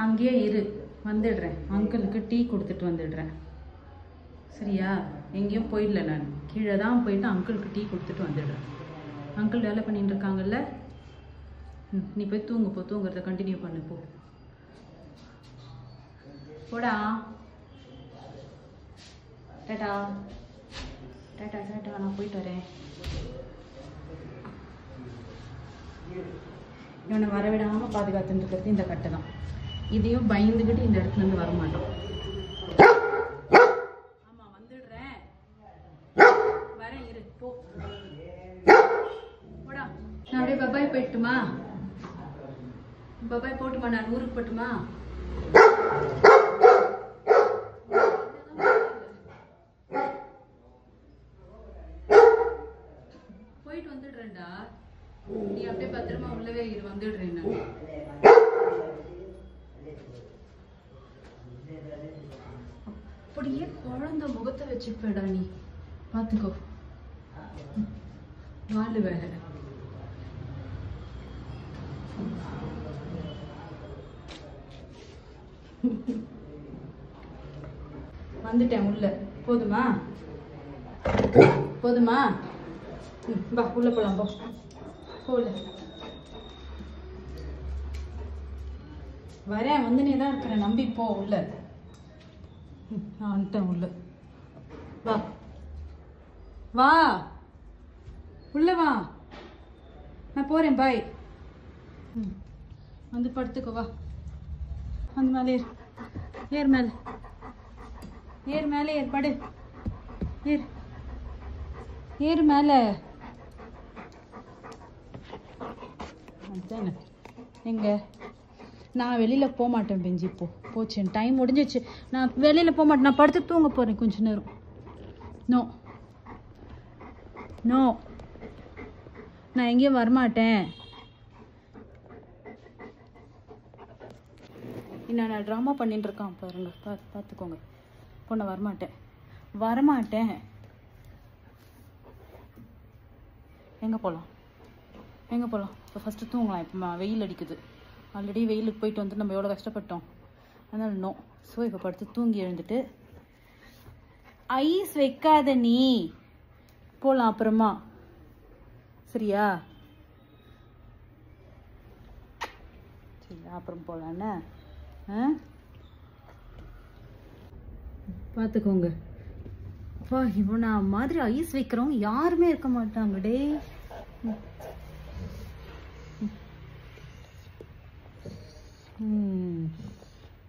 அங்கேயே இரு, வந்துடுறேன். அங்கிளுக்கு டீ கொடுத்துட்டு வந்துடுறேன். சரியா? எங்கேயும் போயிடல, நான் கீழே தான் போயிட்டு அங்கிளுக்கு டீ கொடுத்துட்டு வந்துடுறேன். அங்கிள் வேலை பண்ணிட்டு இருக்காங்கல்ல. நீ போய் தூங்கு போ, தூங்குறத கண்டினியூ பண்ணு போ. போடா. டாடா டாடா டாடா, நான் போயிட்டு வரேன். இவனை வரவிடாமல் பாதுகாத்துட்டு இருக்கிறது இந்த கட்டை தான். இதையும் பயந்துக்கிட்டு இந்த இடத்துல இருந்து வரமாட்டோம். ஆமாம், வந்துடுறேன். வரேன், இரு போ. போடா. நான் அப்படியே பபாய் போயிட்டுமா? பபாய் போட்டுமா? நான் ஊருக்கு போட்டுமா? போயிட்டு வந்துடுறேன்டா. நீ அப்படியே பத்திரமா உள்ளவே இரு, வந்துடுறேன் நான். அப்படியே குழந்தை முகத்தை வச்சுப்படா நீ, பாத்துக்கோ. வாழு வேலை. வந்துட்டேன் உள்ள. போதுமா? போதுமா? வா உள்ள போலாம். போ போல. வரேன், வந்துனே தான் இருக்கிறேன். நம்பி போ உள்ள. நான் வந்துட்டேன் உள்ள. வா வா உள்ள வா. நான் போறேன். பாய். வந்து படுத்துக்கோ. வா, வந்து மேலே ஏறு. ஏறு மேலே, ஏறு மேலே, ஏறு. படு, ஏறு, ஏறு மேலே. அதுதானே. எங்க நான் வெளியில போக மாட்டேன் பெஞ்சி. இப்போ போச்சு, டைம் முடிஞ்சிச்சு. நான் வெளியில போக மாட்டேன். நான் படுத்து தூங்க போறேன் கொஞ்ச நேரம். நோ நோ, நான் எங்கேயும் வரமாட்டேன். நான் ட்ராமா பண்ணிட்டு இருக்கான் பாருங்க. பார்த்துக்கோங்க. பொண்ணை வரமாட்டேன், வரமாட்டேன். எங்கே போகலாம்? எங்கே போகலாம்? இப்போ ஃபஸ்ட்டு தூங்கலாம். இப்போ வெயில் அடிக்குது. ஆல்ரெடி வெயிலுக்கு போயிட்டு வந்து நம்ம எவ்வளோ கஷ்டப்பட்டோம். அதனால் நோ. ஸோ இப்போ படுத்து தூங்கி எழுந்துட்டு ஐஸ் வைக்காத நீ. போகலாம் அப்புறமா. சரியா? சரியா, அப்புறம் போகலான்னு. பார்த்துக்கோங்க. அப்பா, இவனா மாதிரி ஐஸ் வைக்கிறவங்க யாருமே இருக்க மாட்டாங்க டே.